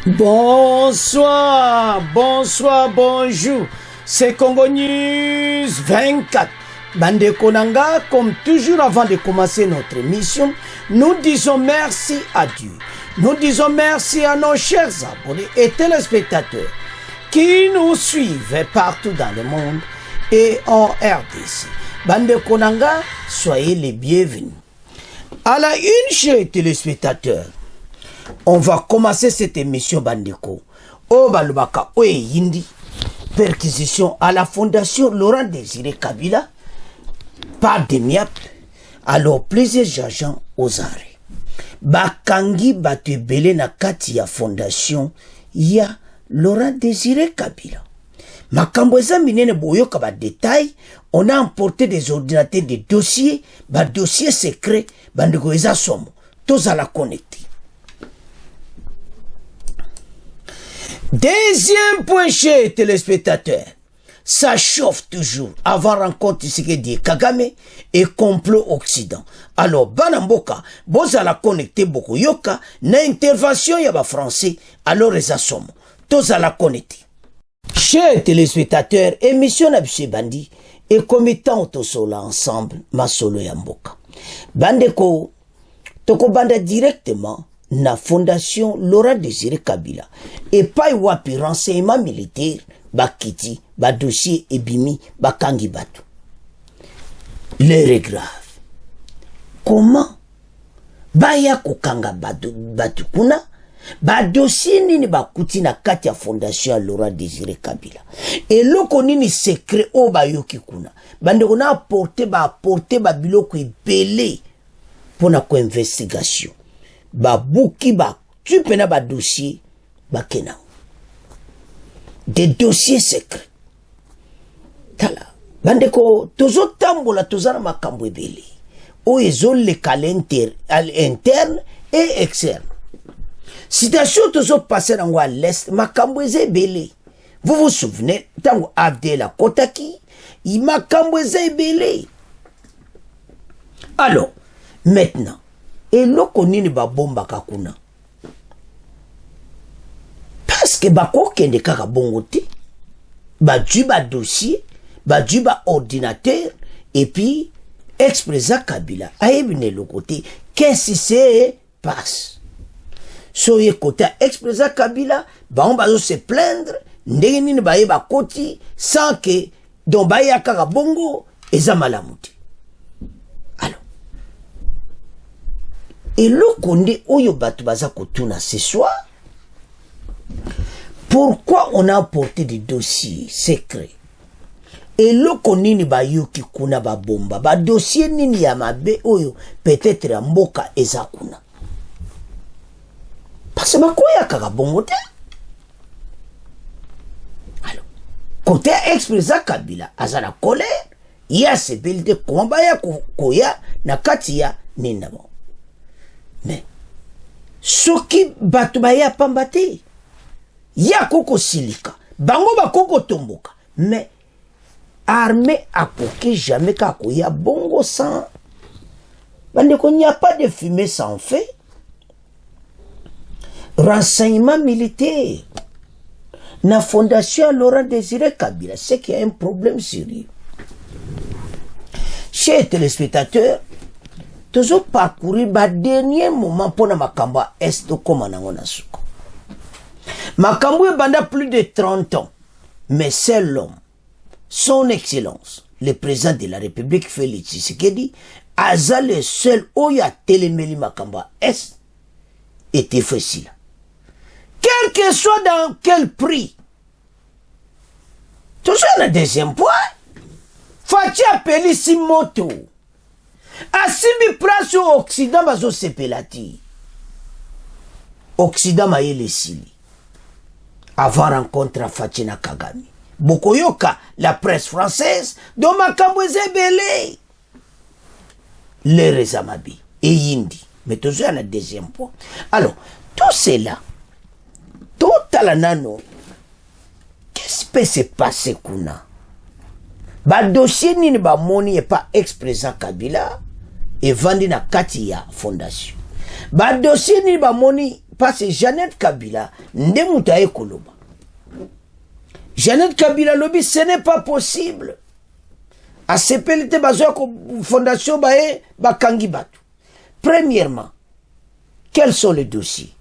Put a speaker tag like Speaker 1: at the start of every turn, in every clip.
Speaker 1: Bonsoir, bonsoir, bonjour. C'est Congo News 24. Bande Konanga, comme toujours avant de commencer notre émission, nous disons merci à Dieu. Nous disons merci à nos chers abonnés et téléspectateurs qui nous suivent partout dans le monde et en RDC. Bande Konanga, soyez les bienvenus. À la une, chers téléspectateurs, on va commencer cette émission Bandeko. Au Balubaka, Oe Yindi, perquisition à la fondation Laurent Désiré Kabila, par des MIAP, alors plusieurs agents aux arrêts. Bakangi batu belé na kati ya fondation ya Laurent Désiré Kabila. Makambweza minene boyoka ba détail, on a emporté des ordinateurs, des dossiers, ba dossiers secrets, bandeko eza somo, tous à la connecter. Deuxième point, chez téléspectateurs, ça chauffe toujours avant rencontre Tshisekedi Kagame et complot Occident. Alors, Banamboka, boza la connecter beaucoup yoka, na intervention yaba français, alors les assommes, tous à la connecter. Chers téléspectateurs, émission Nabché Bandi, et commettant tosola ensemble, ma solo yamboka. Bandeko, toko banda directement, na fondation Laurent Désiré Kabila et pas wapi renseignement militaire bakiti ba dossier ebimi bakangi batu. L'heure est grave. Comment baya kokanga batu kuna ba dossier nini bakuti na kati ya fondation Laurent Désiré Kabila et loko nini secret o bayoki kuna bande kona apporter ba biloko ebele pona ko investigation. Ba bouki ba tu pena ba dossier ba kena des dossiers secrets tala bandeko tozo tambola tozana makambo ebele o ezo le calendrier interne et externe citation tozo passer dans à l'est makambo ebele. Vous vous souvenez tango Abdela Kotaki i makambo ebele. Alors maintenant et loko nini ba bomba kakuna parce que bako kende kaka bongo te ba juba dossier ba juba ordinateur et puis ex-président Kabila aebine le côté qu'est-ce qui se passe soye côté ex-président Kabila ba on bazo se plaindre ndenge nini ba yeba koti sans que don ba ya kaka bongo eza malamuti. Et le Condé Oyo Batu Baza Kotuna ce soir, pourquoi on a apporté des dossiers secrets? Et le Condé ni Bayoki Kuna ba bomba, ba dossier nini Yamabe Oyo, peut-être ya Mboka Ezakuna. Parce que Makoya Kaka Bongote. Alors, côté ex-président Kabila, Azala colère, il y a ce belde combat ya Koya, Nakatia, Ninamo. Mais, soki batu baya pambate, ya koko silika, bango ba koko tomboka, mais, armée a poké jamais kako ya bongo sans, bandeko, il n'y a pas de fumée sans feu, renseignement militaire, na fondation Laurent Désiré Kabila, c'est qu'il y a un problème sérieux. Chers téléspectateurs, toujours parcourir ba dernier moment pour na makamba est de comme na suko. Makambo banda plus de 30 ans, mais c'est l'homme, son excellence, le président de la République Félix Tshisekedi, aza le seul oya telemeli makamba est était facile. Quel que soit dans quel prix. Toujours le deuxième point, Fatia Pelisi Moto. Asibi place au Occident bazo sepelati. Occident maele sili. Avant rencontre à Fatina Kagame. Bokoyoka, la presse française, dont Makambweze Belé. Les Rezamabi et Yindi. Mais toujours le deuxième point. Alors, tout cela, tout à la nano, qu'est-ce qui peut se passer kuna? Ba dossier nini ba moni et pas ex-président Kabila et vendi na kati ya fondation. Ba dossier nini ba moni parce que Jeannette Kabila ndemuta ekoloba. Jeannette Kabila lobby, ce n'est pas possible. A CPLT bazoa fondation bae bakangi batu. Premièrement, quels sont les dossiers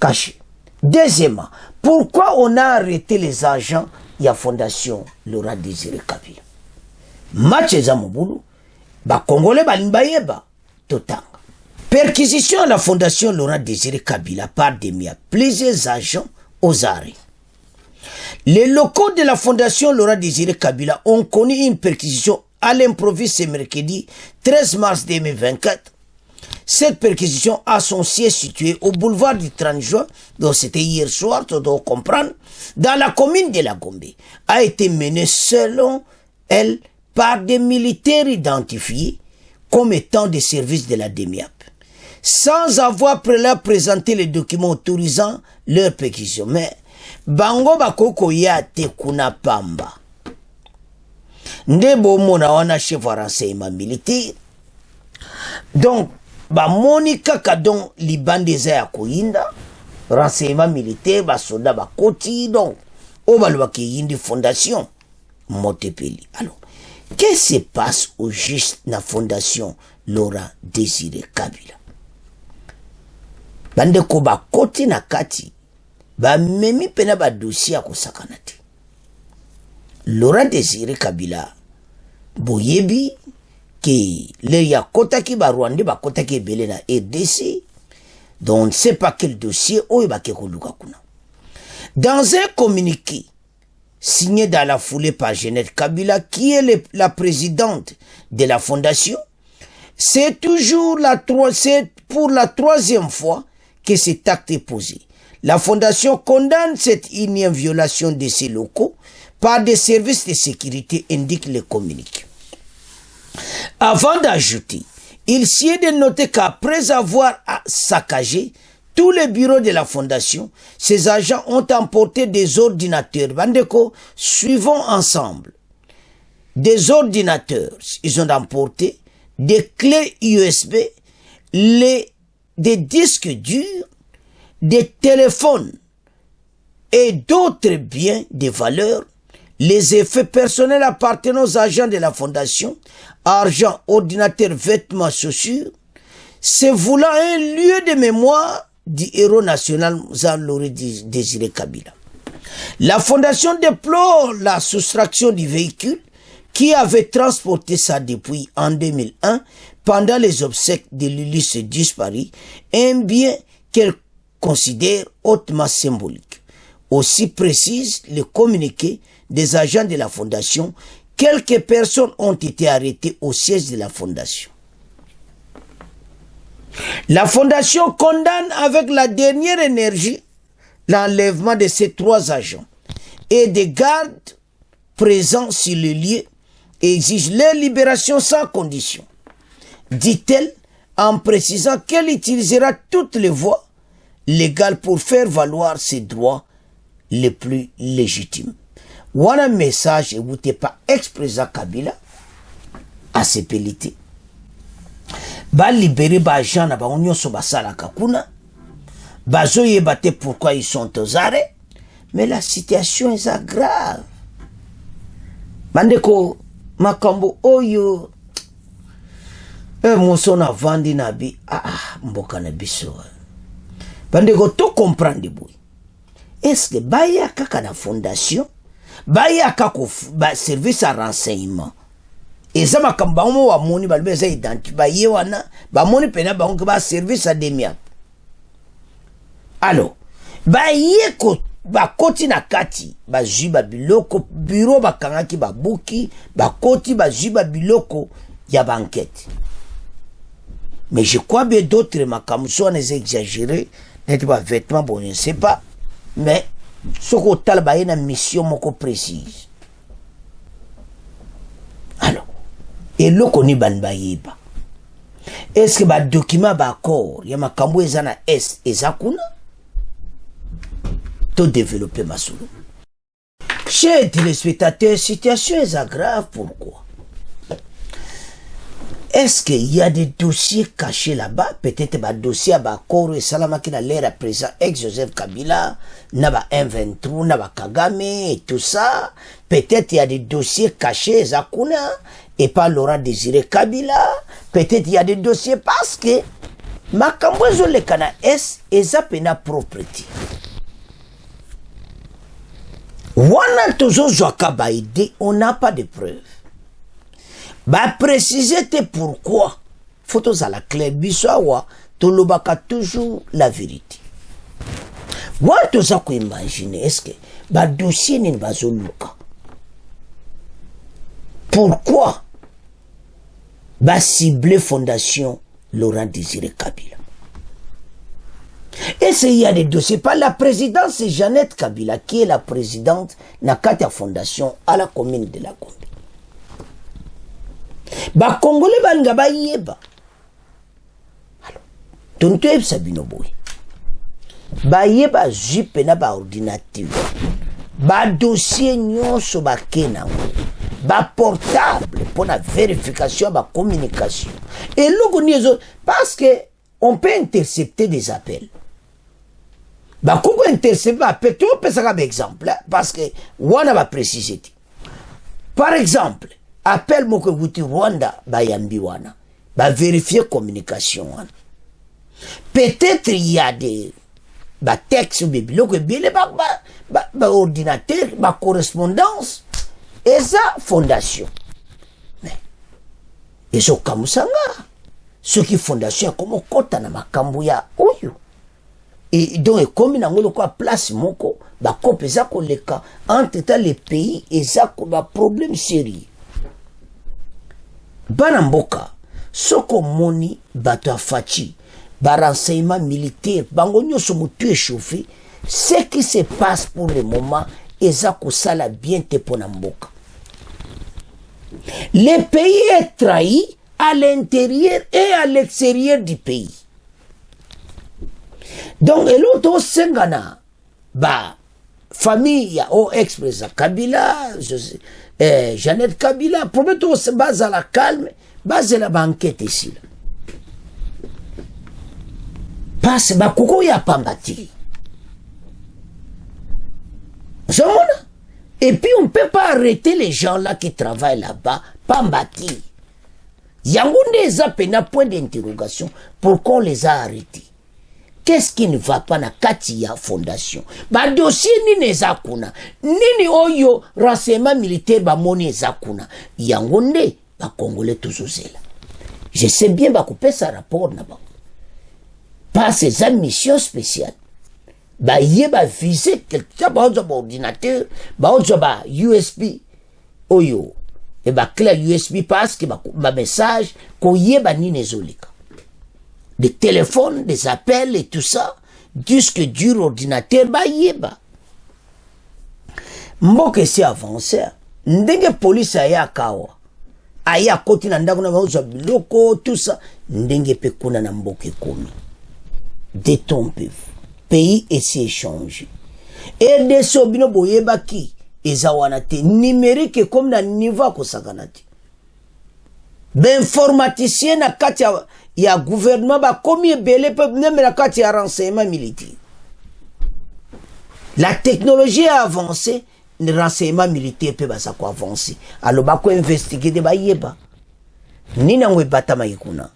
Speaker 1: cachés? Deuxièmement, pourquoi on a arrêté les agents de la fondation Laurent Désiré Kabila? Match Zamobulu, ba Congolais balimbayeba totanga. Perquisition à la fondation Laurent Désiré Kabila par Demia, plusieurs agents aux arrêts. Les locaux de la fondation Laurent Désiré Kabila ont connu une perquisition à l'improviste ce mercredi 13 mars 2024. Cette perquisition a son siège situé au boulevard du 30 juin, donc c'était hier soir, tu dois comprendre, dans la commune de la Gombe, a été menée selon elle par des militaires identifiés comme étant des services de la DEMIAP, sans avoir présenté les documents autorisant leur perquisition. Mais bango bakoko ya te kuna pamba. Ndebo mona wana chef wa renseignement militaire. Donc, ba monika kadon libandeza ya koyinda, renseignement militaire, ba soda ba koti, donc, o balwa ki yindi fondation, Motepeli. Alors, qu'est-ce qui se passe au juste na fondation Laurent Désiré Kabila? Bande ko ba koti na kati, ba memi pena ba dossier ko sakanate. Laurent Désiré Kabila boyebi ke le ya kota ki ba Rwanda ba kota ki belé na RDC, donc on ne sait pas quel dossier oyo ba ke ko luka kuna. Dans un communiqué signé dans la foulée par Jeannette Kabila, qui est la présidente de la fondation, c'est pour la troisième fois que cet acte est posé. La fondation condamne cette énième violation de ses locaux par des services de sécurité, indique le communiqué. Avant d'ajouter, il s'y est de noter qu'après avoir saccagé tous les bureaux de la fondation, ces agents ont emporté des ordinateurs. Bandeko, suivons ensemble. Des ordinateurs, ils ont emporté des clés USB, des disques durs, des téléphones et d'autres biens de valeur, les effets personnels appartenant aux agents de la fondation, argent, ordinateur, vêtements, chaussures, se voulant un lieu de mémoire du héros national Laurent Désiré Kabila. La fondation déplore la soustraction du véhicule qui avait transporté ça depuis en 2001 pendant les obsèques de l'Ulysse disparu, un bien qu'elle considère hautement symbolique. Aussi précise le communiqué des agents de la fondation, quelques personnes ont été arrêtées au siège de la fondation. La fondation condamne avec la dernière énergie l'enlèvement de ces trois agents et des gardes présents sur le lieu et exige leur libération sans condition, dit-elle en précisant qu'elle utilisera toutes les voies légales pour faire valoir ses droits les plus légitimes. Voilà un message et vous n'êtes pas exprès Kabila à ses pélités. Ba libérer ba gens na ba onyo so basala kakuna. Ba zoye bate pourquoi ils sont aux arrêts. Mais la situation est grave. Bandeko makambo oyo monsona vandi na bi mboka na biso. Bandeko to comprendre boy. Est-ce que baya kaka na fondation, baya kako ba service à renseignement. Et ça m'a comme baomo wa moni ba lubeza identifié ba yewana ba moni pena ba onke ba service à DEMIAP. Alors ba yeko ba koti na kati ba juba biloko bureau ba kangaki ba buki ba koti ba juba biloko ya banquette. Mais je crois bien d'autres makamuso on exagéré n'était pas vêtements bon je ne sais pas mais ce qu'on t'a ba une mission moko précise. Alors et loko ni banbayeba. Est-ce que ba document ba accord ya makambo ezana est ezakuna to développer ma solo. Chers téléspectateurs, situation est grave, pourquoi? est-ce qu'il y a des dossiers cachés là-bas? Peut-être des dossiers à Bakoro et Salamaki dans l'ère à présent ex-Joseph Kabila, Naba M23, Naba Kagame et tout ça. Peut-être il y a des dossiers cachés Zakuna et pas Laurent Désiré Kabila. Peut-être il y a des dossiers parce que Makambozo le Kana S et Zapena propriété. Wana Tozo Zwakaba idée, on n'a pas de preuves. Bah préciser pourquoi. Photos à la clé biswawa tolobaka toujours la vérité. Wa toza ko imaginer est-ce que ba dossier ni bazoluka. Pourquoi ba cibler fondation Laurent Désiré Kabila. Et s'il y a des dossiers, pas la présidente, c'est Jeannette Kabila qui est la présidente de la fondation à la commune de la Gombe. Ba Congolais banga ba yeba. Alors, tonto yeb sabino boy. Ba yeba jupe na ba ordinateur. Ba dossier nyonso ba kena. Ba portable pour la vérification, ba communication. Et l'organisation, parce que on peut intercepter des appels. Bah, comment intercepter appel? Tu peux faire un exemple, parce que on va préciser. Par exemple, appel moko wuti Rwanda, bah yambi wana, bah vérifier communication wana. Peut-être il y a des bah textes ou bibliothèques, bah ordinateur, bah correspondance, et ça fondation. Mais et ce kamusanga, ce qui fondation comme kota na makambo ya oyo. Et donc, comme il y a une place, bah, compésa koleka entre les pays et ça, bah, problème sérieux. Banamboka, soko moni, bato afachi, bah, renseignement militaire, bangonyo somutu échauffé, ce qui se passe pour le moment, et ça, ça la bien te ponamboka. Le pays est trahi à l'intérieur et à l'extérieur du pays. Donc, et l'autre, Sengana, bah, famille, au ex-président Kabila, Jeannette Kabila, promettons, se base à la calme, base à la banquette ici. Parce que, Koko ya pambati. Et puis, on ne peut pas arrêter les gens là qui travaillent là-bas, pambati. Yangounde zapena point d'interrogation, pourquoi on les a arrêtés? Qu'est-ce qui ne va pas na Katia Fondation? Ba dossier ni nezakuna. Nini oyo renseignement militaire ba moni ezakuna. Yangonde ba Congolais toujours là. Je sais bien ba couper sa rapport na ba. Par ces missions spéciales. Ba yé ba viser quelque ba ordinateur, ba USB oyo. Et ba clé USB parce que ba message ko yé ba ni nezolika. Des téléphones, des appels et tout ça, disque dur, ordinateur, bah yeba. Mboke si avancé, ndenge police aya kawa, aya koti na ndako na mauza biloko, tout ça, ndenge pe kuna na mboke komi. Détrompez-vous. Pays et s'y échange. Et de sobino boyeba ki, ezawanate, numérique comme na niveau kosakanate. D'informaticien na katia, il y a gouvernement, bah, combien belé peut même la carte de renseignement militaire. La technologie a avancé, le renseignement militaire peut avancer. Alors, bah, quoi investiguer de bayeba. Ni na ngwe bata maikuna.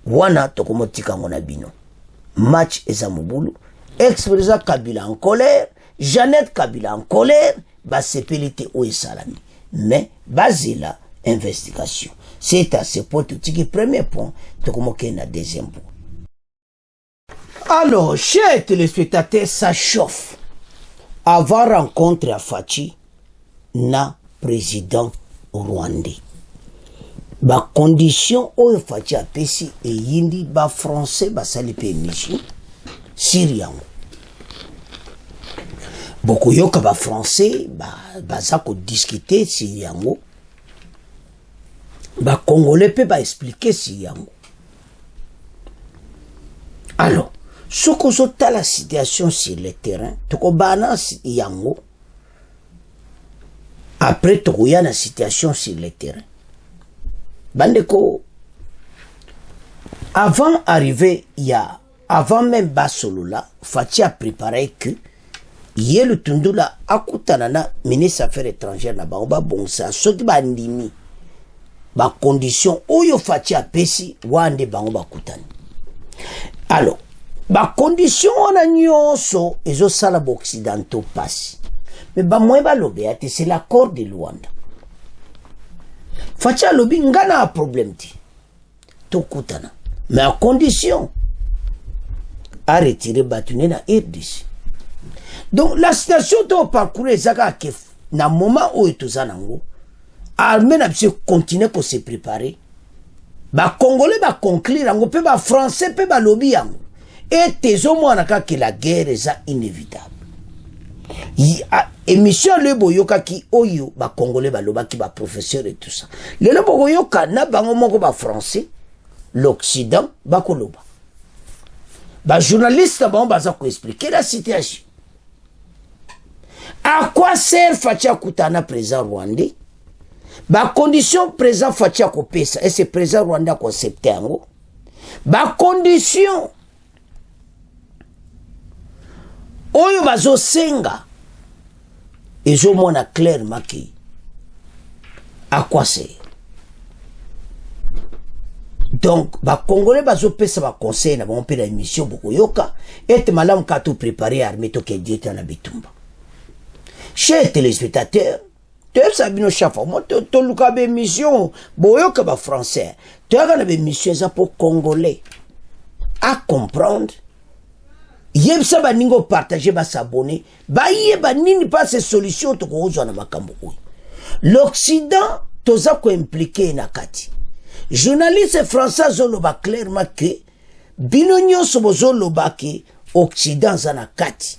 Speaker 1: Wana tokomotika ngona bino. Match ezamubulu. Ex-président Kabila en colère. Jeannette Kabila en colère. Bah, c'est pelité ou salami. Mais, basé là, investigation. C'est à ce point tout qui premier point, tu commences à deuxième point. Alors, chers téléspectateurs, ça chauffe. Avant rencontre à Fachi, na président rwandais. Ba condition où Fachi a pesi et yindi ba français ba salipe michi Syrian. Beaucoup yoka ba français ba zako discuter Syriango. Bah, Congolais peut pas expliquer si yango. Alors, ce que j'entends la situation sur le terrain, tu connais yango. Après, tu connais la situation sur le terrain. Bandeko, Avant arriver, avant même Basolola, Fati a préparé que Yelu Tundula akutanana ministre affaires étrangères na ba bonsa soki ba ndimi ba condition oyo Fati a pesi wande bango bakutani. Alors, ba condition on a nyonso ezo sala ba occidentaux passe. Mais ba moi ba lobé ate c'est l'accord de Luanda. Fati a lobby ngana a problème ti. To kutana. Mais à condition à retirer Batouné na RDC. Donc la situation de parcourir Zaka ke na moment où tout ça nango armée n'a pas continuer pour se préparer. Ba Congolais ba conclure ngo pe ba français pe ba lobby yango. Et tezo mwana que la guerre est inévitable. Émission le boyoka ki oyo ba Congolais ba loba ki ba professeur et tout ça. Le boyoka na bango moko ba français l'Occident ba koloba. Ba journaliste ba baza ko expliquer la situation. À quoi sert Fatia Koutana président rwandais? Ba condition président Fatia Kopesa et c'est président rwandais accepté ango. Ba condition oyo bazo senga ezo mona clairement ki à quoi sert? Donc, ba Congolais bazo pesa ba conseil na ba mpela émission boko yoka et malam ka tout préparer armée to ke dieta na bitumba. Chers téléspectateurs, tu as sabino chafa mo to luka be émission boyoka ba français. Tu as be émission ça pour Congolais à comprendre. Yebsa ba ningo partager ba s'abonner, ba yeba nini pas ces solutions to ko zo na makambo oyo. L'Occident toza ko impliqué na kati. Journaliste français zoloba clairement que bino nyonso bozoloba ke Occident zana kati.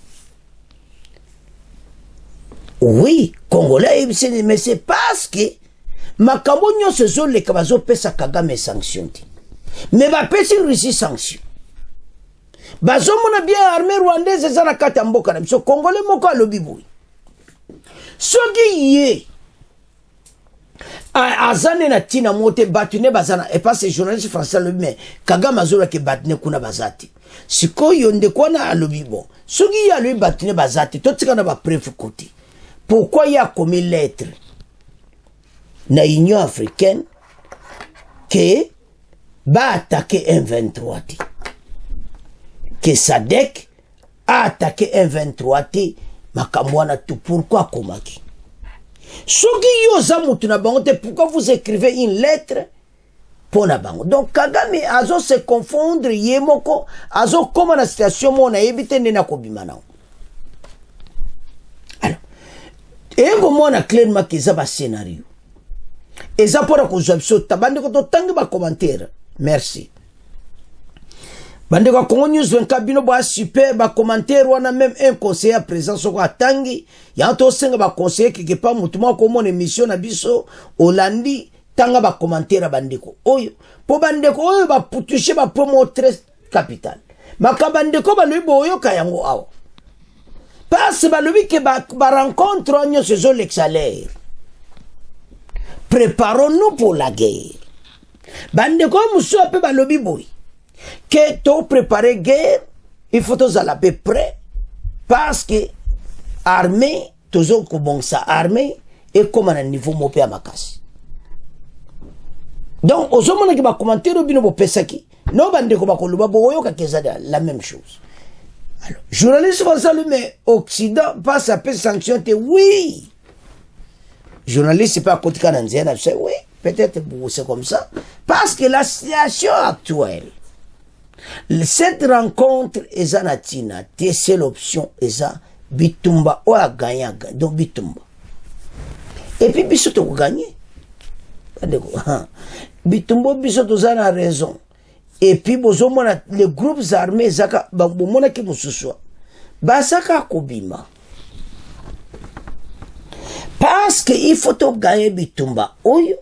Speaker 1: Oui, Congolais, mais c'est parce que makambo nyonso zoleka bazopesa Kagame sanction. Mais ba pesi Russie sanction. Bazomona bien armée rwandaise zana kati mboka na biso Congolais moko alobi boy. Soki ye azane na tina mote batune bazana et pas ces journalistes français le mais Kagame azola ke batune kuna bazati sikoyo ndeko na alobi bon soki ya lui batune bazati totika na ba preuve côté pourquoi il a commis lettre na Union africaine que ba attaquer M23 que SADC a attaqué M23 makamwana tout pourquoi komaki. Soki yo zamutu na bango te, pourquoi vous écrivez une lettre pour na bango? Donc Kagame azo se confondre yemoko azo koma na situation mona ebite nena kobimana. Alors ego mona clairement que ça ba scénario. Et ça pour ko zobso tabande ko to tangi ba commentaire. Merci. Bande ko Congo News 24 bino ba super ba commentaire wana même un conseiller présent soko atangi ya to senga ba conseiller quelque part mutuma ko mon émission na biso Olandi tanga ba commentaire bandeko oyo po bandeko oyo ba putushe ba promotrice capital makabandeko ba lobo oyo kayango awo parce ba lobi ke ba rencontre onyo sezo l'exalaire. Préparons-nous pour la guerre. Bandeko muso pe ba lobi boy que tu préparer guerre, il faut tous à la paix prêt parce que armée, toujours comme ça armée et comme un niveau mopé à makasi. Donc aux hommes qui va commenter au bino pesaki, non bande ko ba ko luba boyo ka kezada la même chose. Alors, journaliste français mais Occident passe à paix sanction te oui. Journaliste c'est pas côté canadien, c'est oui, peut-être c'est comme ça parce que la situation actuelle cette rencontre est natina, c'est l'option eza bitumba ou a gagné donc bitumba. Et puis biso to gagner. Bitumba biso to zana raison. Et puis bozo mona les groupes armés zaka ba mona ki mususwa. Ba saka kobima. Parce que il faut to gagner bitumba oyo.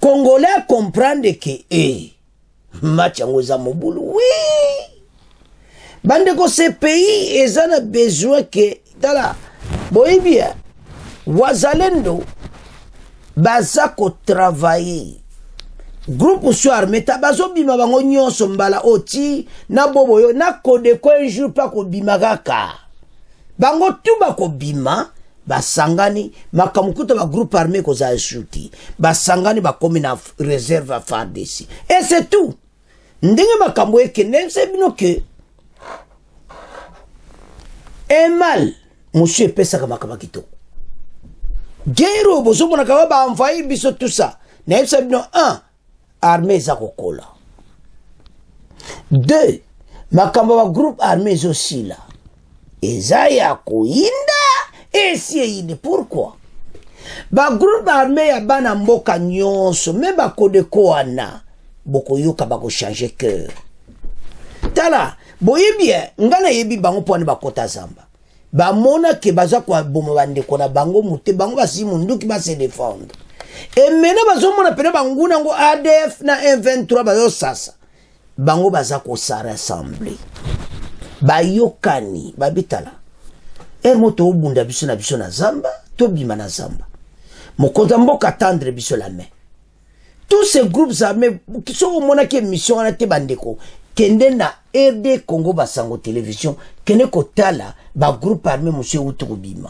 Speaker 1: Congolais comprendre que match en mobulu oui bande ko ce pays ils ont besoin que dala boibia wazalendo bazako travailler groupe mosusu armé ta bazobima bango nyonso mbala oti na boboyo na kodeko un jour pa kobima kaka bango tu bakobima basangani makamukuta ba groupe armé koza shuti basangani bakomi na réserve à FARDC et c'est tout ndenge makambo ekende c'est bino que un mal monsieur epesaka makambo kitoko gero bozomona kaba ba envoyer biso tout ça na c'est bino un armée za kokola deux makambo ba groupe armé aussi là eza ya koinda esi pourquoi ba groupe armé ya bana mboka nyonso me ba kodeko wana boko yoka bako changer cœur tala boyebi ngana yebi bango pone bakota zamba ba mona ke baza kwa bomo bande kona bango mute bango basi munduki ba se défendre et maintenant bazo mona pene banguna ngo ADF na M23 bazo sasa bango baza ko sa rassembler ba yokani babitala moto obunda biso na zamba to bima na zamba mokonza mboka tendre biso la main tous ces groupes armés qui sont au mona qui mission na te bandeko kende na RD Congo basango télévision kene ko tala ba groupe armé monsieur utubima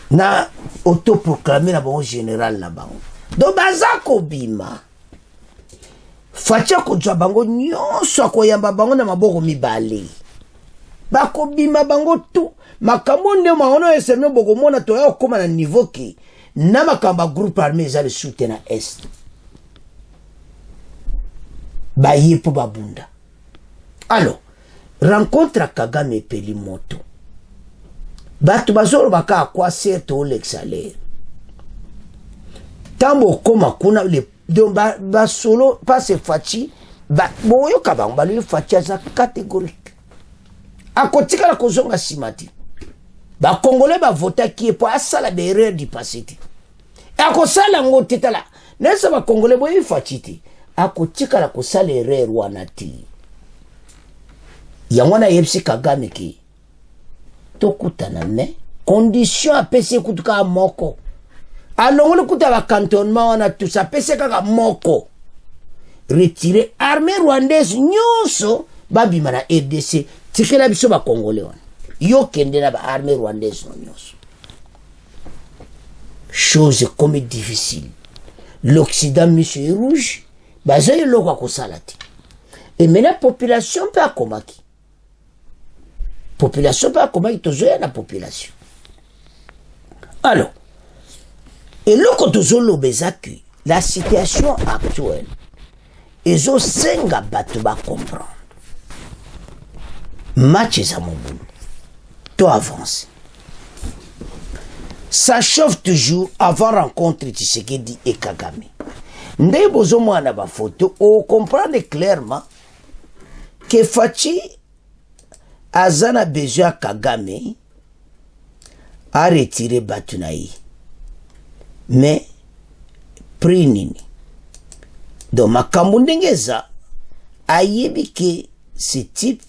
Speaker 1: na autoproclamé na bon général na bango do bazako bima facha ko jwa bango nyonso akoyamba bango na maboko mibale bako bima bango tu makambo nde maono eseme boko mona to ya koma na niveau ki na makamba groupe armé za le soutien na est ba yepo babunda alors rencontre Kagame peli moto batu bazoro baka kwa seto l'exalaire tambo koma kuna le donc ba solo pas se fachi ba boyo kabang ba le fachi za catégorique akotika la kozonga simati ba congolais ba vota qui pour asala des erreurs du passé akosala ngote tala nesa ba congolais boyo fachi akotika la kosala erreur wana ti yangwana yepsi Kagame ki tokutana ne condition apesi kutuka moko alongole kuta ba cantonnement wana tout ça pesi kaka moko retirer armée rwandaise nyonso babima na RDC tikela biso ba congolais wana yo kende na ba armée rwandaise nyonso chose comme difficile l'Occident monsieur rouge bazaye loka ko salati et maintenant population peut akomaki tozoya na population alors et le kotozolo bezaki la situation actuelle ezo senga batu ba comprendre match za mobulu to avance ça chauffe toujours avant rencontre Tshisekedi et Kagame ndé bozo mwana ba photo on comprendre clairement que Fachi azana besoin Kagame a retiré Batunaï mais prix nini donc makambo ndengeza ayebi que ce type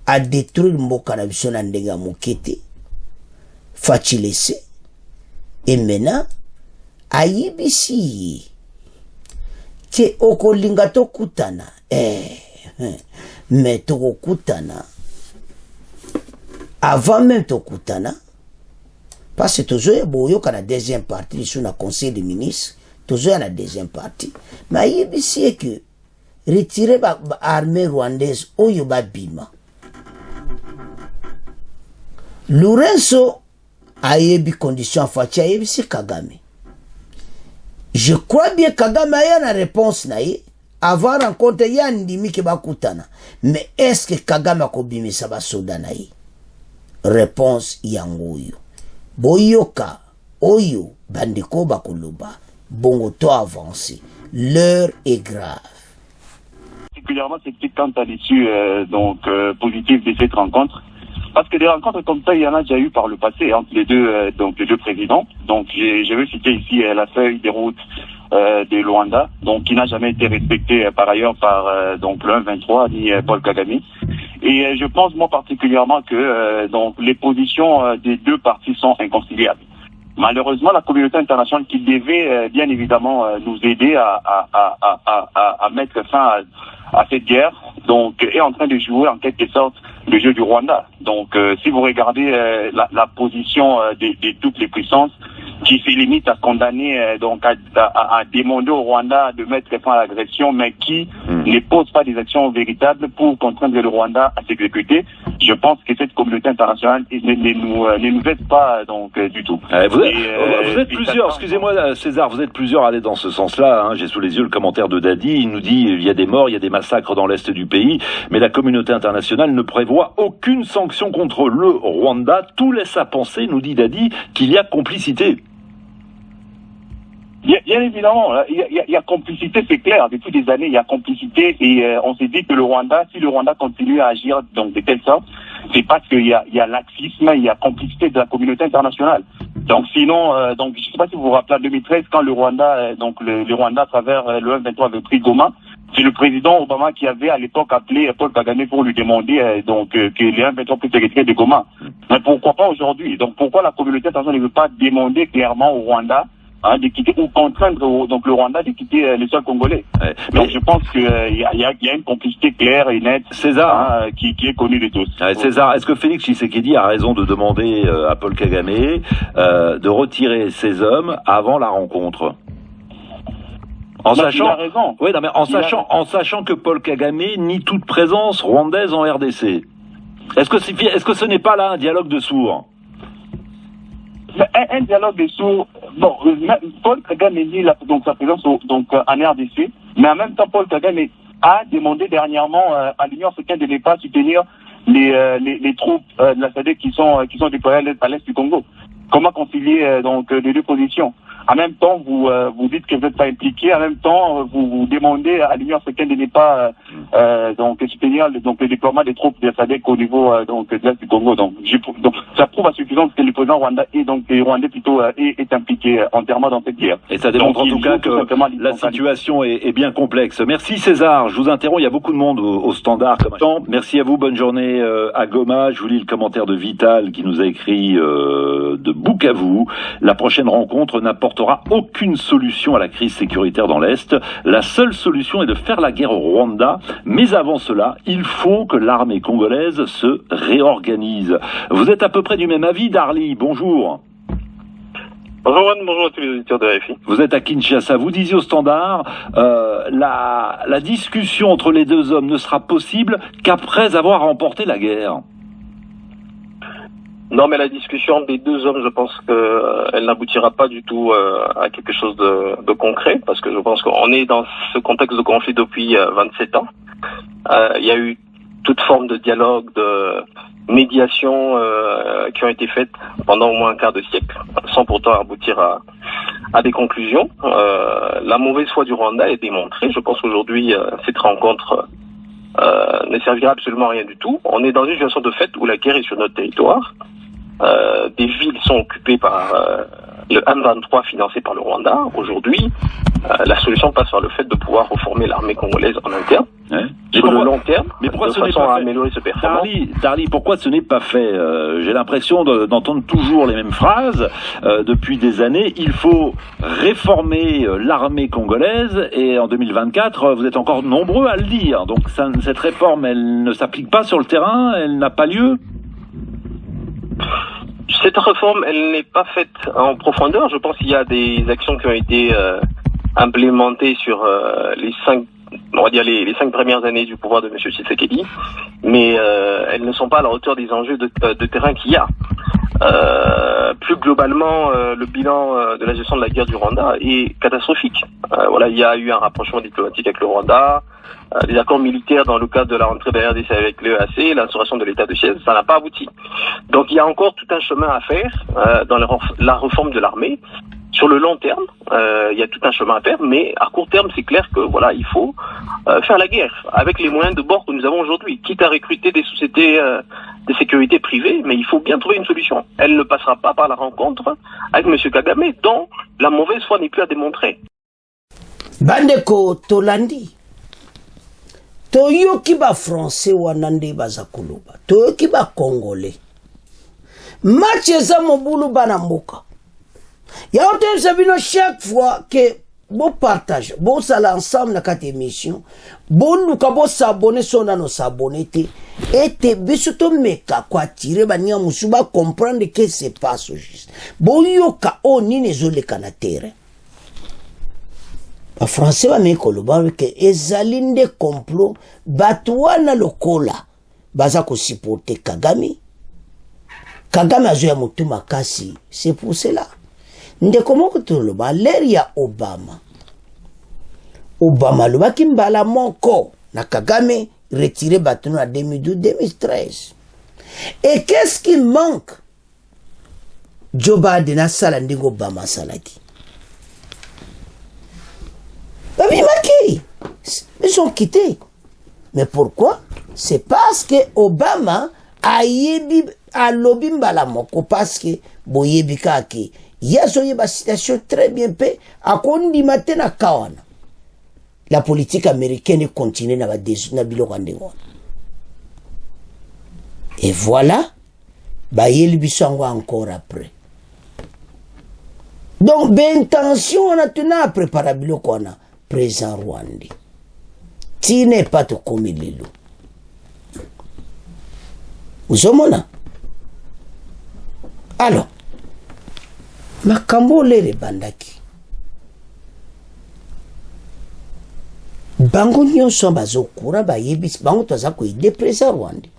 Speaker 1: a détruit mboka na biso na ndenga mokete Fachi laissé et maintenant ayebi si que okolinga to kutana mais to kutana avant même to kutana parce que toujours boyo kana deuxième partie sur la conseil des ministres toujours la deuxième partie mais il c'est que retirer l'armée rwandaise oyo babima Lorenzo ayebi condition Fachi ayebi si Kagame je crois bien Kagame a une réponse naïe avant rencontre ya ndimi ke bakutana mais est-ce que Kagame akobimisa ba soda naïe réponse yangoyo boyoka oyo bandeko bakoloba bongo to avancer l'heure est grave
Speaker 2: particulièrement cette quant à l'issue positive de cette rencontre parce que des rencontres comme ça il y en a déjà eu par le passé entre les deux présidents donc je vais citer ici la feuille de route de Luanda donc qui n'a jamais été respectée par ailleurs par donc le 23 ni Paul Kagame. Et je pense moi particulièrement que donc les positions des deux partis sont inconciliables. Malheureusement, la communauté internationale qui devait bien évidemment nous aider à mettre fin à cette guerre, donc est en train de jouer en quelque sorte le jeu du Rwanda. Donc, si vous regardez la position de toutes les puissances qui se limitent à condamner, donc à demander au Rwanda de mettre fin à l'agression, mais qui ne posent pas des actions véritables pour contraindre le Rwanda à s'exécuter, je pense que cette communauté internationale ne nous aide pas donc du tout.
Speaker 3: Vous êtes plusieurs, excusez-moi César, vous êtes plusieurs à aller dans ce sens-là. Hein. J'ai sous les yeux le commentaire de Dadi, il nous dit il y a des morts, il y a des massacres dans l'est du pays, mais la communauté internationale ne prévoit aucune sanction contre le Rwanda. Tout laisse à penser, nous dit Dadi, qu'il y a complicité.
Speaker 2: Bien évidemment, il y a complicité, c'est clair. Depuis des années, il y a complicité et on s'est dit que le Rwanda, si le Rwanda continue à agir donc de telle sorte, c'est parce qu'il y a laxisme, il y a complicité de la communauté internationale. Donc sinon, donc je ne sais pas si vous vous rappelez en 2013 quand le Rwanda, donc le Rwanda à travers le M23 avait pris Goma, c'est le président Obama qui avait à l'époque appelé Paul Kagame pour lui demander donc que les M23 puissent se retirer de Goma. Mais pourquoi pas aujourd'hui? Donc pourquoi la communauté internationale ne veut pas demander clairement au Rwanda de quitter ou contraindre donc le Rwanda de quitter le sol congolais. Donc je pense qu'il y a une complicité claire et nette,
Speaker 3: César,
Speaker 2: qui est connue de tous.
Speaker 3: César, est-ce que Félix Tshisekedi a raison de demander à Paul Kagame de retirer ses hommes avant la rencontre? En sachant que Paul Kagame nie toute présence rwandaise en RDC. Est-ce que ce n'est pas là un dialogue de sourds?
Speaker 2: Un dialogue de sourds. Bon, Paul Kagame nie sa présence en RDC, mais en même temps, Paul Kagame a demandé dernièrement à l'Union africaine de ne pas soutenir les troupes de la SADC qui sont déployées à l'est du Congo. Comment concilier donc les deux positions? En même temps, vous dites que vous n'êtes pas impliqué. En même temps, vous demandez à l'Union africaine de ne pas donc soutenir le déploiement des troupes de la SADC au niveau de l'est du Congo. Donc ça prouve à suffisance que le président rwandais plutôt est impliqué entièrement dans cette guerre.
Speaker 3: Et ça démontre en tout cas que la situation est bien complexe. Merci César. Je vous interromps. Il y a beaucoup de monde au standard. Merci à vous. Bonne journée à Goma. Je vous lis le commentaire de Vital qui nous a écrit de Bukavu. La prochaine rencontre n'apportera aucune solution à la crise sécuritaire dans l'Est. La seule solution est de faire la guerre au Rwanda, mais avant cela, il faut que l'armée congolaise se réorganise. Vous êtes à peu près du même avis, Darly. Bonjour.
Speaker 4: Bonjour Juan, bonjour à tous les auditeurs de RFI.
Speaker 3: Vous êtes à Kinshasa. Vous disiez au standard, la discussion entre les deux hommes ne sera possible qu'après avoir remporté la guerre.
Speaker 4: Non, mais la discussion des deux hommes, je pense qu'elle n'aboutira pas du tout à quelque chose de concret, parce que je pense qu'on est dans ce contexte de conflit depuis 27 ans. Il y a eu toute forme de dialogue, de médiation qui ont été faites pendant au moins un quart de siècle, sans pourtant aboutir à des conclusions. La mauvaise foi du Rwanda est démontrée. Je pense qu'aujourd'hui, cette rencontre ne servira absolument à rien du tout. On est dans une situation de fait où la guerre est sur notre territoire. Des villes sont occupées par le M23 financé par le Rwanda. Aujourd'hui, la solution passe par le fait de pouvoir reformer l'armée congolaise en interne. Sur le long terme,
Speaker 3: mais pourquoi
Speaker 4: de façon à améliorer ce performance.
Speaker 3: Darly, pourquoi ce n'est pas fait? J'ai l'impression d'entendre toujours les mêmes phrases depuis des années. Il faut réformer l'armée congolaise et en 2024, vous êtes encore nombreux à le dire. Donc cette réforme, elle ne s'applique pas sur le terrain, elle n'a pas lieu.
Speaker 4: Cette réforme, elle n'est pas faite en profondeur. Je pense qu'il y a des actions qui ont été implémentées sur les 5 premières années du pouvoir de M. Tshisekedi, mais elles ne sont pas à la hauteur des enjeux de terrain qu'il y a. Plus globalement, le bilan de la gestion de la guerre du Rwanda est catastrophique. Il y a eu un rapprochement diplomatique avec le Rwanda, des accords militaires dans le cadre de la rentrée de la RDC avec l'EAC, l'instauration de l'état de siège, ça n'a pas abouti. Donc il y a encore tout un chemin à faire dans la réforme de l'armée. Sur le long terme, il y a tout un chemin à faire, mais à court terme, c'est clair que il faut faire la guerre avec les moyens de bord que nous avons aujourd'hui, quitte à recruter des sociétés de sécurité privées, mais il faut bien trouver une solution. Elle ne passera pas par la rencontre avec M. Kagame, dont la mauvaise foi n'est plus à démontrer.
Speaker 1: Bandeko Tolandi, toyoki ba français wanande bazakuluba, toyoki ba congolais. Match eza mobulu bana mboka. Il y a un chaque fois que bon partage, bon ça l'ensemble dans cette émission, bon nous quand bon s'abonner son à nos s'abonner et te bisoto meka quoi tirer bania musuba comprendre que c'est pas ce juste. Bon yoka o ni nezole kanatere. En français va me koloba que ezalinde complot batwana lokola baza ko supporter Kagame. Kagame azoya mutu makasi, c'est pour cela. Ndeko moko toloba l'air ya Obama lobaki mbala moko na Kagame retiré bâton en 2012-2013. Et qu'est-ce qui manque? Joe Biden a salandingo Obama salaki. Ils ont quitté. Mais pourquoi? C'est parce que Obama a yebi a lobby mbala moko parce que boyebi kaki. Yazo yeba situation très bien paix à kondi matena kawana. La politique américaine continue na biloko ndeko. Et voilà, ba yeli bisango encore après. Donc bentention on a tenu à préparer biloko na président Rwanda. Tu n'es pas tout comme lelo. Vous omona? Alors makambo lere bandaki bango nyonso bazokura bayebisi bango toza koide président Rwanda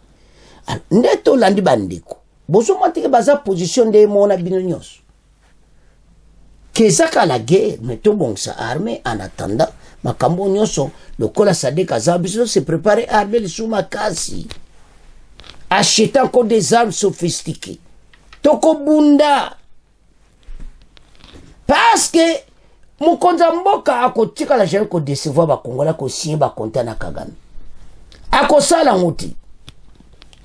Speaker 1: nde tolandi bandeko bozomata ke baza position nde mona bino nyonso kezaka la guerre mais tobongisa armée en attendant makambo nyonso lokola Sadek aza biso se préparer armée lisu makasi acheter encore des armes sophistiquées tokobunda. Parce que mon mboka akotika la jeune ko décevoir ba Kongola ko signer ba contrat na Kagame. Akosala ngoti.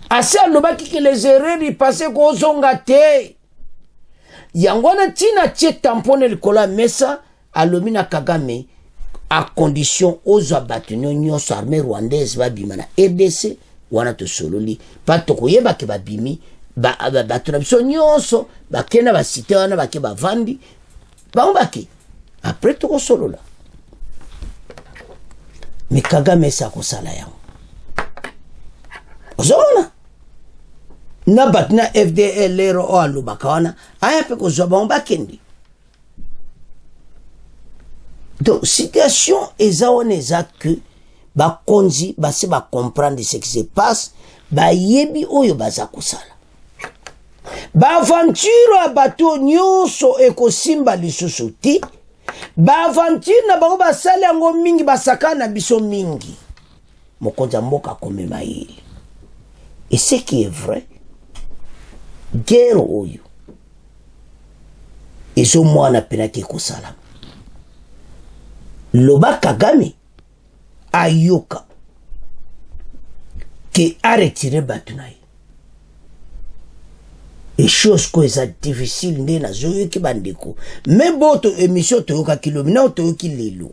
Speaker 1: Asa lobaki que les erreurs y passaient ko zonga te. Yangwana tina tie tampone likola mesa alomina Kagame à condition aux abattunyo nyonso armée rwandaise ba bimana RDC wana to sololi pa to koyeba ke ba bimi ba batuna nyonso ba kena ba cité wana ba ke ba vandi. Baki après tout solo là mais Kagame sa ko sala yango ozona na batna FDL lero o alubaka wana aya pe ko zoba mbakendi. Donc situation eza que ba konzi ba se ba comprendre ce qui se passe ba yebi oyo baza ko sala. Ba aventure a bateau nyonso ekosimba lisusu ti. Ba aventure na bango basali yango mingi basaka na biso mingi. Mokonza mboka komema yeli. Et ce qui est vrai, guerre oyo ezo mwana penaki kosala. Loba Kagame ayoka ke a retiré batunaï. Et chose ko eza difficile nde na zoyo ki bandeko. Même boto émission toyoka kilomina toyoki lelo.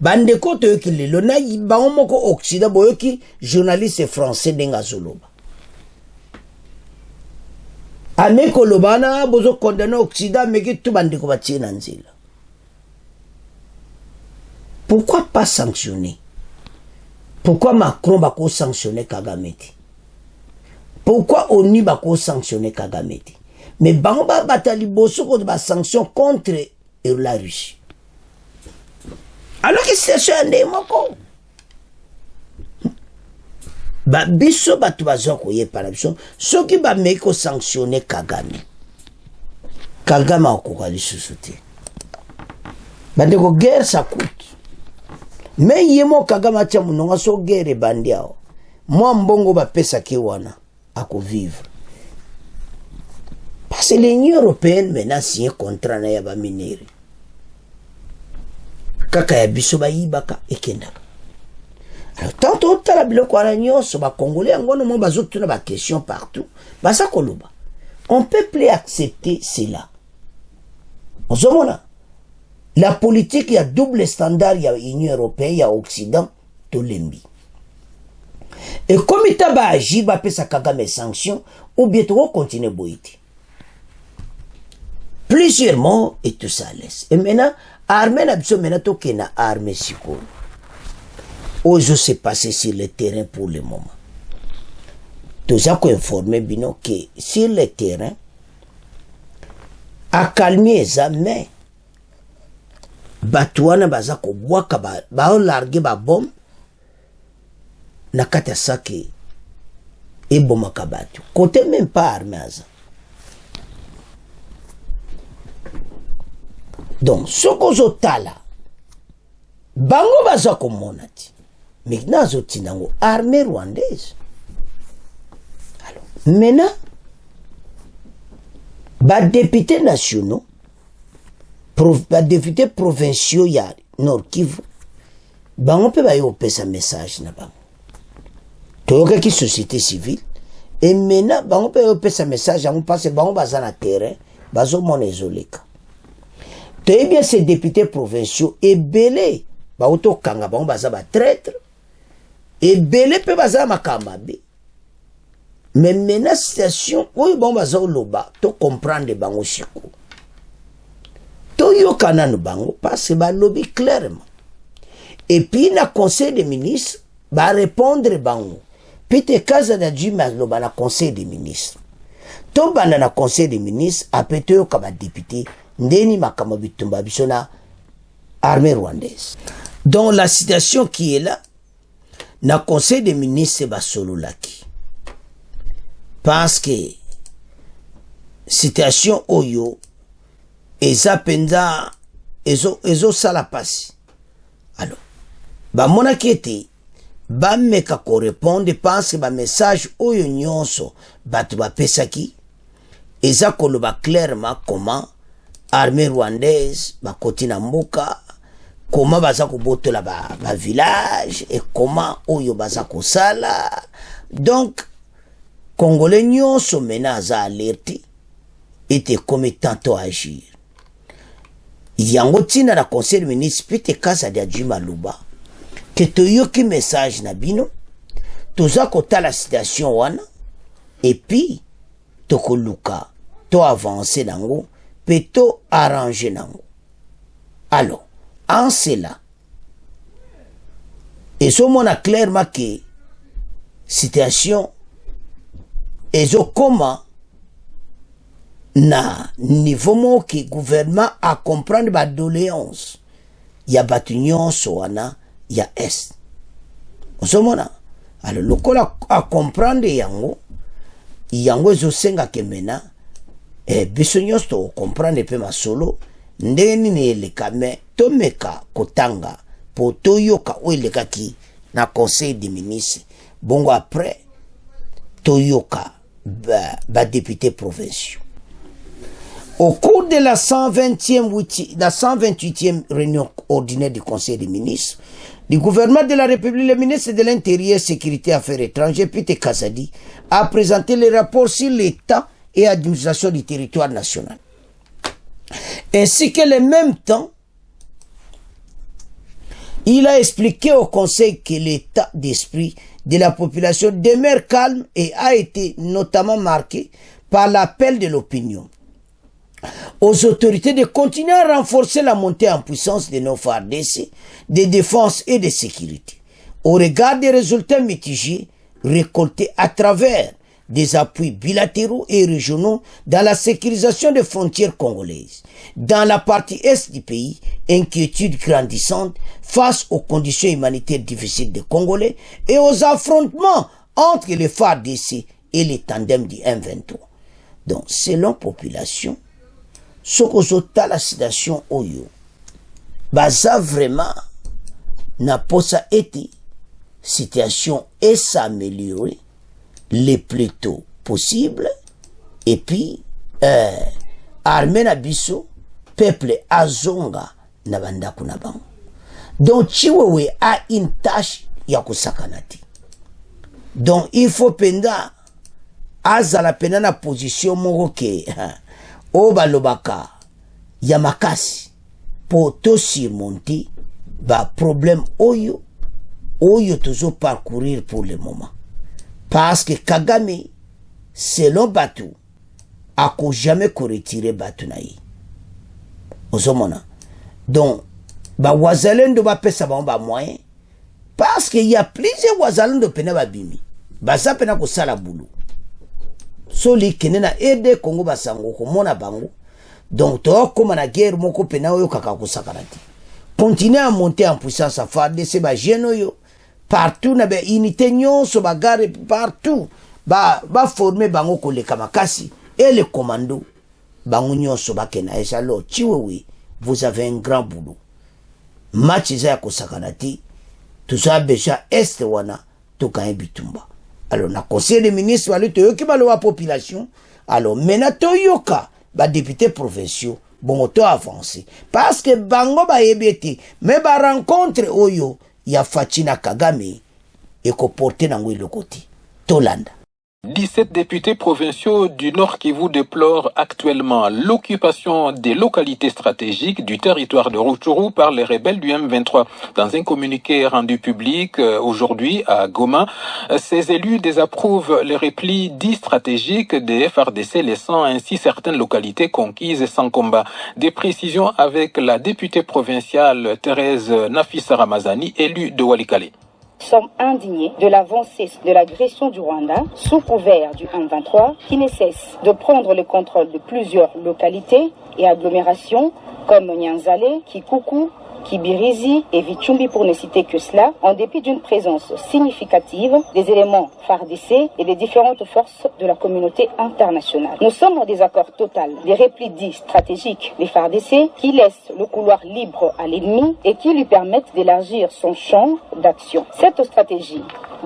Speaker 1: Bandeko toyoki lelo na bango moko Occident boyoki journaliste français denga zoloba. Ameko lobana bozo condamner Occident meki tout bandeko batie na nzela. Pourquoi pas sanctionner? Pourquoi Macron bako sanctionner Kagame? Pourquoi ONU va sanctionner Kagame? Mais Bamba batali bosso contre des sanctions contre la Russie. Alors que c'est un démocrate. Ba biso batu bazoko ye par exemple, ceux qui va meko sanctionner Kagame. Kagame a koka lisusuti. Bandeko guerre ça coûte. Mais yemo Kagame atia munonga so guerre bandiao. Moi mbongo ba pesa ki wana. À vivre. Parce que l'Union européenne maintenant signé un contrat na yaba minere. Kaka ya biso ba yibaka ekenda. Alors tantôt tala biloko ala nyonso ba congolais ngono mo bazotuna ba question partout. Basa koloba. On peut plus accepter cela. Ozomona. La politique ya double standard ya Union européenne ya Occident to lembi. Et comme il t'a agi, il va payer sa Kagame sanction, ou bien tu vas continuer à boiter. Plusieurs morts et tout ça laisse. Et maintenant, armée n'a besoin maintenant toke na armée siko. Ozo s'est passé sur le terrain pour le moment. Tout ça qu'on informé bino que sur le terrain, a calmé ça, mais batouana baza ko boaka ba larguer ba bombe na kata sake et boma kabatu. Côté même pas armé ça. Donc, ce qu'on a là, bango baza ko monati. Maintenant, zotinango armée rwandaise. Alors, maintenant, ba députés nationaux, ba députés provinciaux ya Nord Kivu, bango pe ba yo pesa message na bango. Toyoka ki société civile, et maintenant bango pe yo pesa message on passe bango baza na terrain, bazo mona ezoleka. Toye bien ces députés provinciaux et belé, ba auto kanga bango baza ba traître, et belé pe baza makamabe. Mais maintenant, situation, oui, bon, baza loba, to comprendre bango chiko. To yo kananu bango, parce que ba lobby clairement. Et puis, na conseil des ministres, ba répondre bango. Pite kaza da djuma loba na conseil des ministres. To bana na conseil des ministres, apete yo kaba député, ndeni makama bitumba bisona armée rwandaise. Donc, la situation qui est là, na conseil des ministres, ba solo laki. Parce que situation oyo eza penza ezo sala pasi. Alors ba mona kete ba meka ko répondre parce que ba message oyo nyonso batu ba pesaki eza koloba clairement comment armée rwandaise ba kotina mboka, comment baza ko botola ba village et comment oyo baza ko sala. Donc Congolais nyonso mena aza alerté était comme tantôt agir. Yango tina na conseil de ministre pite kasa dia djuma luba que toyoki message na bino toza kota la situation wana et puis tokoluka to avancer nango pe to arranger nango. Alors en cela et so mona clairement que situation et zo comment na niveau mo ki gouvernement a comprendre ba doléance ya batu nyonso wana ya est osomona. Alors lokola a comprendre yango ezo senga kemena biso nyonso to comprendre pe masolo ndeni ne eleka me tomeka kotanga po toyoka o elekaki na conseil des ministres bongo après toyoka ba député provinciaux. Au cours de la 128e réunion ordinaire du Conseil des ministres, du gouvernement de la République, le ministre de l'Intérieur, Sécurité et Affaires étrangères, Pite Kazadi, a présenté les rapports sur l'État et l'administration du territoire national. Ainsi que le même temps, il a expliqué au Conseil que l'état d'esprit de la population demeure calme et a été notamment marqué par l'appel de l'opinion aux autorités de continuer à renforcer la montée en puissance de nos FARDC, de défense et de sécurité, au regard des résultats mitigés récoltés à travers des appuis bilatéraux et régionaux dans la sécurisation des frontières congolaises. Dans la partie est du pays, inquiétude grandissante face aux conditions humanitaires difficiles des Congolais et aux affrontements entre les FARDC et les tandems du M23. Donc, selon la population, ce que la situation oyo, baza vraiment n'a pas ça été situation et s'améliorer le plus tôt possible et puis armée na biso peuple azonga na bandako na bango. Donc chiwewe a une tâche ya kusakanati. Donc il faut penda azala penda na position moko ke o balobaka ya makasi po to surmonter ba problème oyo tozo parcourir pour le moment. Parce que Kagame, selon Batu, a jamais ko retirer Batu naï. ozomona. Donc wazalendo bapesa bango ba moyen parce qu'il y a plusieurs wazalendo pena babimi baza pena kosala bulu soli kene na aide Congo basango komona bango. Donc to koma na guerre moko pena oyo kaka kosakana te. Continuer à monter en puissance à FARDC ba jeune yo partout na be unité nyonso bagare partout ba former bango koleka makasi et les commandos bango nyonso bakena esalo chiwewe. Vous avez un grand boulot. Match ya kosakana te. Tout ça besoin est wana to kan bitumba. Alors na conseil des ministres wali to yoki balo wa population. Alors mena to yoka ba députés provinciaux bon to avancer parce que bango ba yebeti mais ba rencontre oyo ya Fachina Kagame et ko porter na ngwe le côté Tolanda.
Speaker 5: 17 députés provinciaux du Nord Kivu déplorent actuellement l'occupation des localités stratégiques du territoire de Rutshuru par les rebelles du M23. Dans un communiqué rendu public aujourd'hui à Goma, ces élus désapprouvent les replis dits stratégiques des FARDC, laissant ainsi certaines localités conquises sans combat. Des précisions avec la députée provinciale Thérèse Nafissa Ramazani, élue de Walikale.
Speaker 6: Nous sommes indignés de l'avancée de l'agression du Rwanda sous couvert du M23 qui ne cesse de prendre le contrôle de plusieurs localités et agglomérations comme Nyanzale, Kikuku, Kibirizi et Vichumbi pour ne citer que cela, en dépit d'une présence significative des éléments FARDC et des différentes forces de la communauté internationale. Nous sommes en désaccord total des replis dits stratégiques des FARDC qui laissent le couloir libre à l'ennemi et qui lui permettent d'élargir son champ d'action. Cette stratégie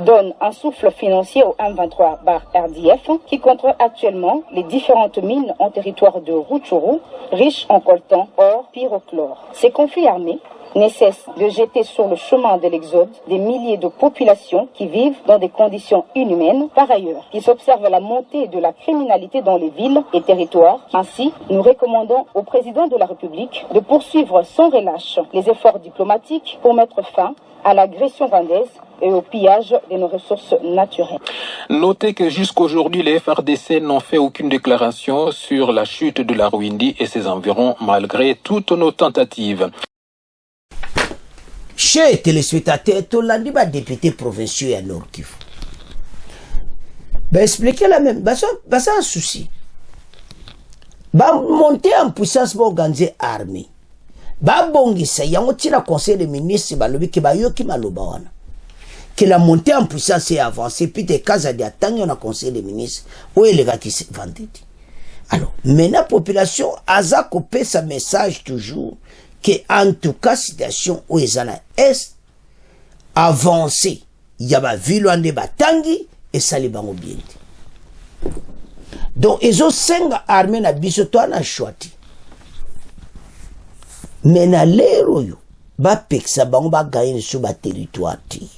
Speaker 6: donne un souffle financier au M23/RDF qui contrôle actuellement les différentes mines en territoire de Rutshuru, riches en coltan, or, pyrochlore. Ces conflits armés ne cessent de jeter sur le chemin de l'exode des milliers de populations qui vivent dans des conditions inhumaines. Par ailleurs, il s'observe la montée de la criminalité dans les villes et territoires. Ainsi, nous recommandons au président de la République de poursuivre sans relâche les efforts diplomatiques pour mettre fin à l'agression rwandaise et au pillage de nos ressources naturelles.
Speaker 5: Notez que jusqu'aujourd'hui, les FARDC n'ont fait aucune déclaration sur la chute de la Rwindi et ses environs, malgré toutes nos tentatives.
Speaker 1: Chers téléspectateurs, tout le monde député provinciaux à Nord Kivu. Expliquez la même. C'est un souci. Monter en puissance pour organiser l'armée. Bongisa, il y a un conseil des ministres que la montée en puissance est avancée, puis des cas à attendre on a conseil des ministres, où est les gars qui se vendent. Alors, maintenant, la population a coupé sa message toujours, que en tout cas, situation où ils en est avancée, il y a ma ville en débat tangi et ça les bango bien. Donc, ils ont 5 armées na bisoto na choiti. Mais na lero yo, ba peksa bango ba gagner sur ba territoire ti.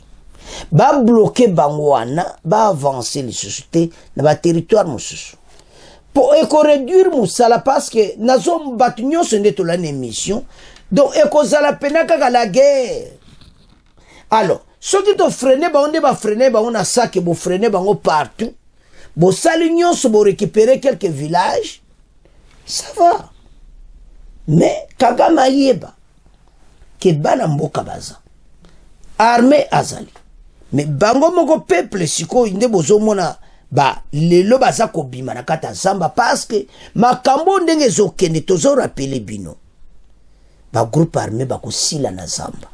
Speaker 1: Ba bloquer bango wana, ba avancer les sociétés na ba territoire mosusu. Pour réduire moussala parce que nazo batunyo sende to la émission. Donc ekozala penaka la guerre. Alors, ceux qui te freiner ba freiner ba on a ça que bo freiner bango partout. Bo salignon se bo récupérer quelques villages. Ça va. Mais Kagame yeba ke bana mboka baza armée azali mais bango moko peuple siko inde bozomona ba lelo baza kobima na kata zamba parce que makambo ndenge zokende tozo rappeler bino ba groupe armé ba kosila na zamba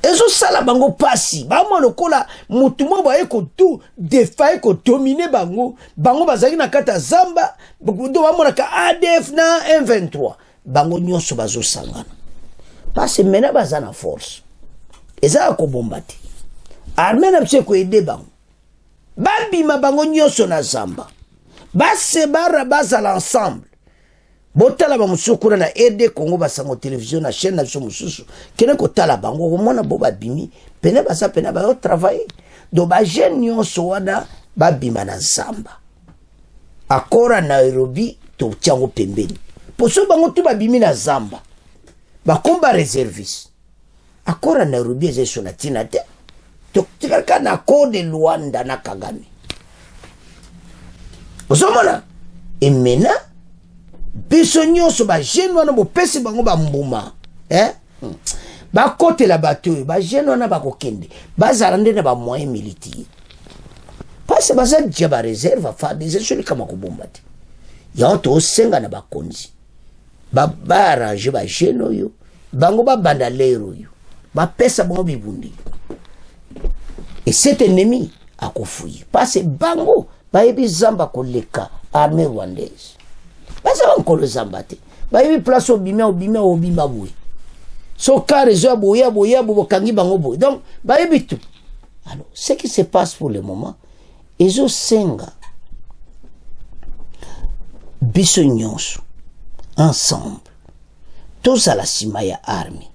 Speaker 1: ezo sala bango pasi ba mo lokola mutu mo ba eko tout défaire ko dominer bango bazaki na kata zamba do ba mo na ka ADF na M23 bango nyonso bazo sangana parce que mena baza na force eza ko bombati armée na pse ko aider bango babima bango nyonso na zamba base bara baza l'ensemble botala ba musukura na RD Congo basango télévision na chaîne na mususu kene ko tala bango komona bo babimi pene basa pene ba yo travailler do ba jeune nyonso wana babima na zamba akora Nairobi to tiango pembeni poso bango tu babimi na zamba ba komba réserviste akora Nairobi ezo na tina te to tikaka na code Luanda na Kagame osomona et maintenant biso nyonso ba jeune wana bo pesi bango ba mbuma ba kote la bateau ba jeune wana ba kokende bazala ndene ba moyen militaire parce que baza dia ba réserve fa des échelles kama kubomba te ya to senga na bakonzi ba arranger ba jeune yo bango ba banda lero yo ba pesa bango bibundi et cet ennemi a kofuyi parce que bango ba yebi zamba koleka armée rwandaise baza encore zamba te ba yebi place obima boui so carré zo boya bokangi bango boui donc ba yebi tout. Alors ce qui se passe pour le moment ezo senga biso nyonso ensemble tous à la sima ya armée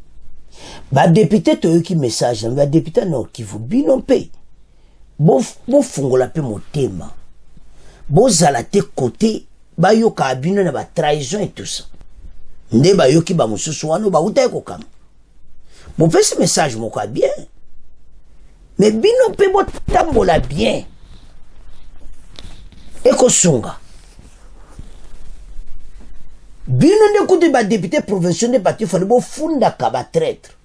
Speaker 1: ba député toyoki message ba député Nord Kivu bino pe bo fungola pe motema bozala te côté bayoka abino na ba trahison et tout ça nde bayoki ba mususu wano ba uta ekokanga bo pe ce message moko bien mais bino pe bo tambola bien ekosunga bino nde kuti ba député provincial de parti fali bo funda ka ba traître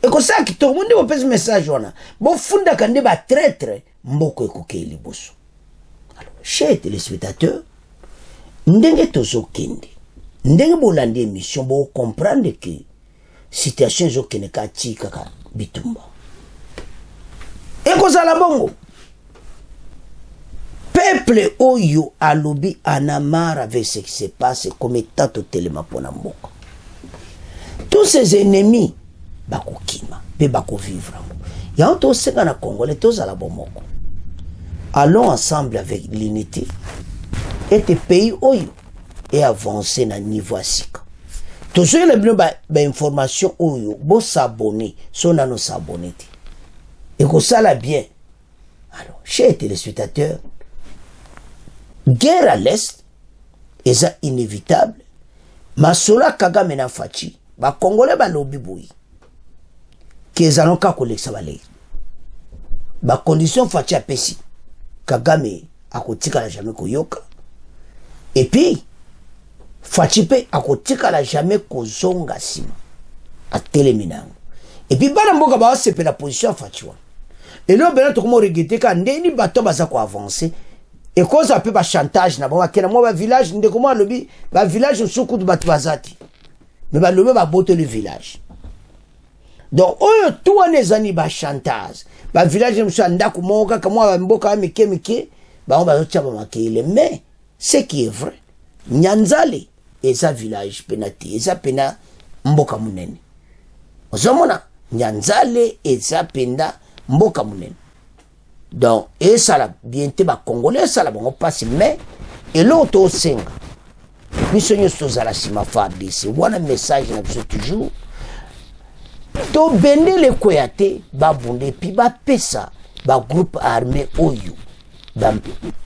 Speaker 1: ekosaki to monde bo pe ce message wana bo funda ka nde ba traître mboko ekokeli boso. Chers téléspectateurs, ndenge tozokende ndenge bolandi émission bo comprendre que situation ezokende kati kaka bitumba ekozala bongo peuple oyo alobi anamar avec ce qui se passe comme état totelema pona mboka tous ces ennemis bakokima pe bakovivre ya to senga na congolais tozala bomoko. Allons ensemble avec l'unité et te pays oyo et avancer na niveau asika. Toujours le bien ba information oyo bo s'abonner so na no s'abonner. Et que ça la bien. Alors, chers téléspectateurs, guerre à l'est est inévitable. Masola Kagame na fachi ba congolais ba lobi boui. Que allons ka koleksa balé. Ba condition fachi a pesi. Kagame akotika la jamais koyoka et puis Fachipe akotika la jamais kozonga sima ateleminango et puis bana mboka ba sepe la position Fachiwa et là bena to komo regretter ka ndeni bato baza ko avancer et cause un peu ba chantage na ba kena mo ba village ndeko mo lobi ba village suku du bato bazati mais ba lobi ba bote le village donc oyo tout les années ba chantage ba village musa ndako moka kama mboka mike ba on ba tchaba makele mais ce qui est vrai Nyanzale eza village penati eza pena mboka munene ozomona Nyanzale eza penda mboka munene donc et ça la bien te ba congolais ça la bon passe mais et l'autre senga misonyo sozala sima fardisi wana message na biso toujours to bende le koyate ba bonde pi ba pesa ba groupe armé oyo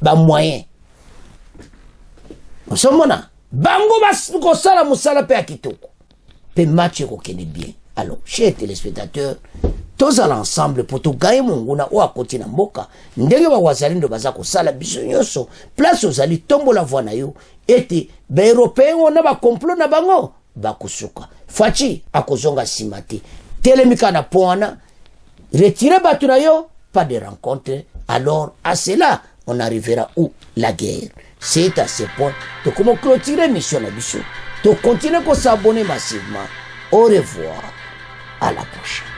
Speaker 1: ba moyen osomona bango ba ko sala musala pe akitoko pe match ko kene bien. Alors chers téléspectateurs tous à l'ensemble pour tout gagner monguna o akoti na mboka ndenge ba wazalindo baza ko sala biso nyonso place ozali tombo la voix na yo ete ba européen on ba complot na bango ba kusuka fachi akozonga simate telemika na poana retirer batu na yo pas de rencontre. Alors à cela on arrivera où? La guerre. C'est à ce point de comment clôturer mission na biso de continuer à s'abonner massivement. Au revoir, à la prochaine.